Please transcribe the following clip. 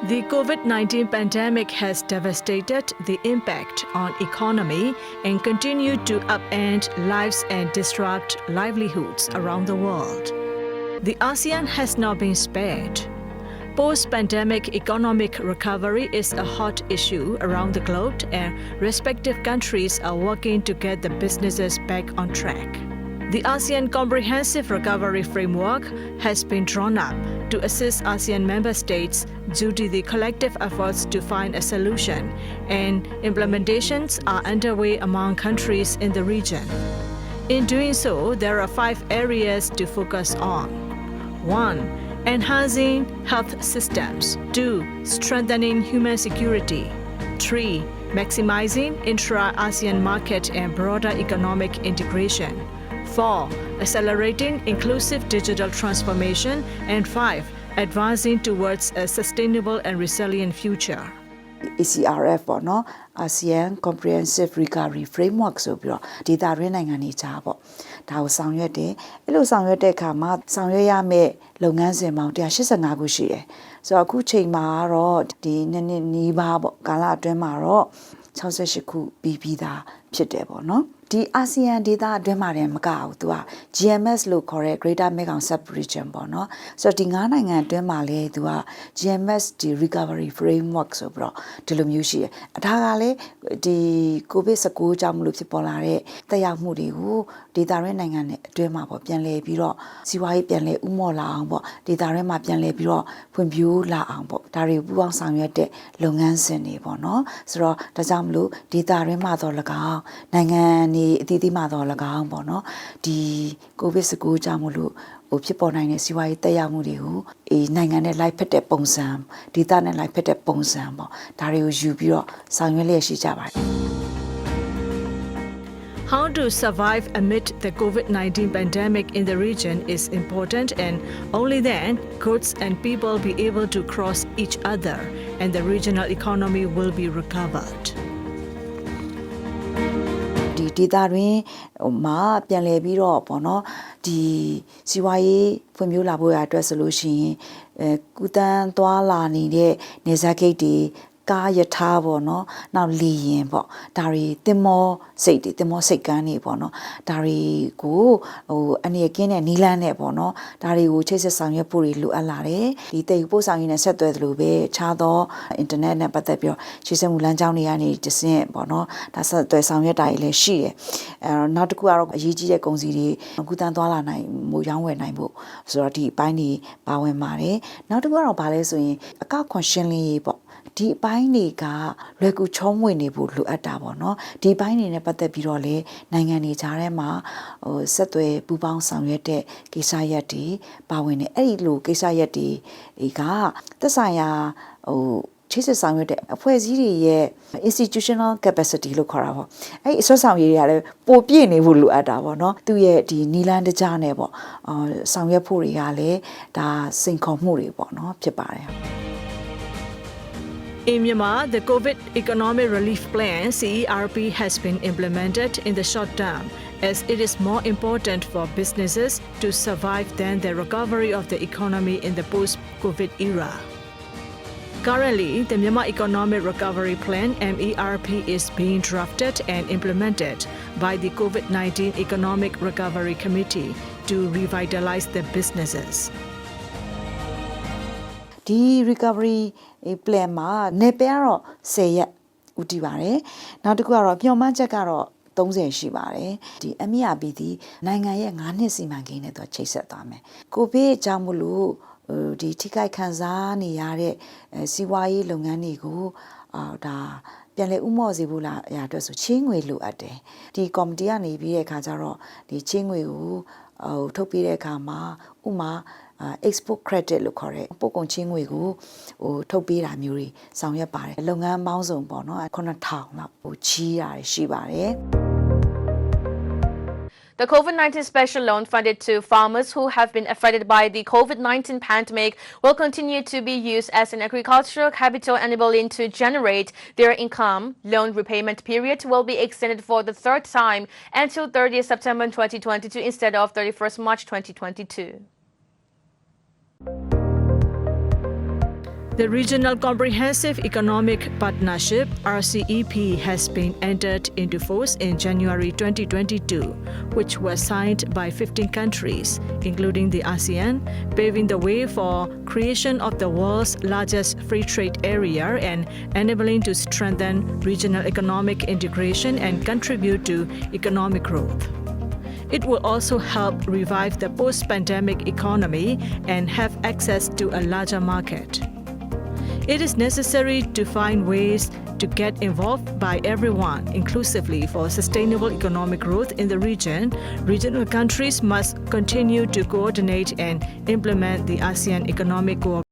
The COVID-19 pandemic has devastated the impact on economy and continued to upend lives and disrupt livelihoods around the world. The ASEAN has not been spared. Post-pandemic economic recovery is a hot issue around the globe and respective countries are working to get the businesses back on track. The ASEAN Comprehensive Recovery Framework has been drawn up to assist ASEAN member states due to the collective efforts to find a solution, and implementations are underway among countries in the region. In doing so, there are 5 areas to focus on. 1. Enhancing health systems. 2. Strengthening human security. 3. Maximizing intra-ASEAN market and broader economic integration. 4. Accelerating inclusive digital transformation. And 5. Advancing towards a sustainable and resilient future. ACRF ပေါ့နော် ASEAN Comprehensive Recovery Framework ဆိုပြီးတော့ဒေတာရင်းနိုင်ငံတွေကြားပေါ့ဒါကိုဆောင်ရွက်တယ်အဲ့လိုဆောင်ရွက်တဲ့အခါမှာဆောင်ရွက်ရမယ့်လုပ်ငန်းစဉ်ပေါင်း185ခုရှိတယ်ဆိုတော့အခုချိန်မှာတော့ဒီနှစ်နီးပါးပေါ့ကာလအတွင်းမှာတော့68ခုပြီးသားဖြစ်တယ်ပေါ့နော်ဒီအာဆီယံဒေသအတွင်းမှာတည်းမကဘူးသူက GMS လို့ခေါ်တဲ့ Greater Mekong Sub-region ပေါ့နော်ဆိုတော့ဒီ9နိုင်ငံအတွင်းမှာလည်းသူက GMS ဒီ Recovery Framework ဆိုပြီးတော့ဒီလိုမျိုးရှိတယ်ဒါကလည်းဒီ COVID-19 ကြောင့်မလို့ဖြစ်ပေါ်လာတဲ့တက်ရောက်မှုတွေကိုဒေသရင်းနိုင်ငံတွေအတွင်းမှာပေါ့ပြန်လည်ပြီးတော့စီးပွားရေးပြန်လည်ဥမော့လာအောင်ပေါ့ဒေသရင်းမှာပြန်လည်ပြီးတော့ဖွံ့ဖြိုးလာအောင်ပေါ့ဒါတွေကိုပူးပေါင်းဆောင်ရွက်တဲ့လုပ်ငန်းစဉ်တွေပေါ့နော်ဆိုတော့ဒါကြောင့်မလို့ဒေသရင်းမှာတော့၎င်းနိုင်ငံနေအသီးသီးမှာတော့၎င်းပေါ့နော်ဒီ COVID-19 ကြောင့်မလို့ဖြစ်ပေါ်နိုင်တဲ့စီးပွားရေးတက်ရောက်မှုတွေကိုနိုင်ငံနဲ့လိုက်ဖက်တဲ့ပုံစံဒေသနဲ့လိုက်ဖက်တဲ့ပုံစံပေါ့ဒါတွေကိုယူပြီးတော့ဆောင်ရွက်လျက်ရှိကြပါတယ် How to survive amid the COVID-19 pandemic in the region is important, and only then goods and people be able to cross each other and the regional economy will be recovered. ဒီဒေသတွင်မှာပြန်လည်ပြီးတော့ပေါ့နော်ဒီစီးပွားရေးဖွံ့ဖြိုးလာဖို့ရအတွက်ဆိုလို့ရှိရင်ကုသန်းသွားလာနေတဲ့နေဆက်ဂိတ်တွေကားယထာပေါ့နော်နောက်လီရင်ပေါ့ဒါတွေတင်မောစိတ်တွေတင်မောစိတ်ကန်းတွေပေါ့နော်ဒါတွေကိုအနေရကင်းတဲ့နီလန်းနဲ့ပေါ့နော်ဒါတွေကိုချိတ်ဆက်ဆောင်ရွက်ဖို့တွေလိုအပ်လာတယ်ဒီတိတ်ပို့ဆောင်ရေးနဲ့ဆက်သွယ်သလိုပဲခြားသောအင်တာနက်နဲ့ပတ်သက်ပြီးတော့ချိတ်ဆက်မှုလမ်းကြောင်းတွေကနေတဆင့်ပေါ့နော်ဒါဆက်သွယ်ဆောင်ရွက်တာတွေလည်းရှိတယ်နောက်တစ်ခုကတော့အရေးကြီးတဲ့ကုန်စည်တွေကုသန်းသွားလာနိုင်မှုရောင်းဝယ်နိုင်ဖို့ဆိုတော့ဒီအပိုင်းတွေပါဝင်ပါတယ်နောက်တစ်ခုကတော့ဗာလဲဆိုရင်အကောက်ခွန်ရှင်းလင်းရေးပေါ့ဒီအပိုင်းတွေကလွယ်ကူချောမွေ့နေဖို့လိုအပ်တာပေါ့နော်ဒီအပိုင်းတွေနဲ့ပတ်သက်ပြီးတော့လေနိုင်ငံတွေကြားထဲမှာဆက်သွယ်ပူးပေါင်းဆောင်ရွက်တဲ့ကိစ္စရပ်တွေပါဝင်နေအဲ့ဒီလိုကိစ္စရပ်တွေကသက်ဆိုင်ရာချိတ်ဆက်ဆောင်ရွက်တဲ့အဖွဲ့အစည်းတွေရဲ့ institutional capacity လို့ခေါ်တာပေါ့အဲ့အစွမ်းဆောင်ရည်တွေကလည်းပိုပြည့်နေဖို့လိုအပ်တာပေါ့နော်သူရဲ့ဒီနီလန်းတကြားနဲ့ပေါ့ဆောင်ရွက်ဖို့တွေကလည်းဒါစိန်ခေါ်မှုတွေပေါ့နော်ဖြစ်ပါတယ်In Myanmar, the COVID Economic Relief Plan (CERP) has been implemented in the short term, as it is more important for businesses to survive than the recovery of the economy in the post-COVID era. Currently, the Myanmar Economic Recovery Plan (MERP) is being drafted and implemented by the COVID-19 Economic Recovery Committee to revitalize the businesses. ဒီ recovery plan မှာနေပကတော့10ရက်ဦးတည်ပါတယ်နောက်တစ်ခုကတော့မျှော်မှန်းချက်ကတော့30ရှိပါတယ်ဒီ MERP ဒီနိုင်ငံရဲ့9နှစ်စီမံကိန်းနဲ့တော့ချိတ်ဆက်သွားမယ်ကိုဗစ်ကြောင့်မလို့ဒီထိခိုက်ခံစားနေရတဲ့စီးပွားရေးလုပ်ငန်းတွေကိုဒါပြန်လည်ဥမော့စေဖို့လာရအတွက်ဆိုချင်းငွေလိုအပ်တယ်ဒီကော်မတီကနေပြီးတဲ့အခါကျတော့ဒီချင်းငွေကိုထုတ်ပြီးတဲ့အခါမှာဥမာexport credit လို့ခေါ်တဲ့ပို့ကုန်ချင်းငွေကိုထုတ်ပေးတာမျိုးတွေဆောင်ရွက်ပါတယ်လုပ်ငန်းပေါင်းစုံပေါ့နော်9000လောက်ချီးတာရှိပါတယ် The COVID-19 special loan funded to farmers who have been affected by the COVID-19 pandemic will continue to be used as an agricultural capital enabling to generate their income. Loan repayment period will be extended for the 3rd time until 30th September 2022 instead of 31st March 2022. The Regional Comprehensive Economic Partnership (RCEP) has been entered into force in January 2022, which was signed by 15 countries, including the ASEAN, paving the way for creation of the world's largest free trade area and enabling to strengthen regional economic integration and contribute to economic growth. It will also help revive the post-pandemic economy and have access to a larger market. It is necessary to find ways to get involved by everyone inclusively for sustainable economic growth in the region. Regional countries must continue to coordinate and implement the ASEAN Economic Cooperation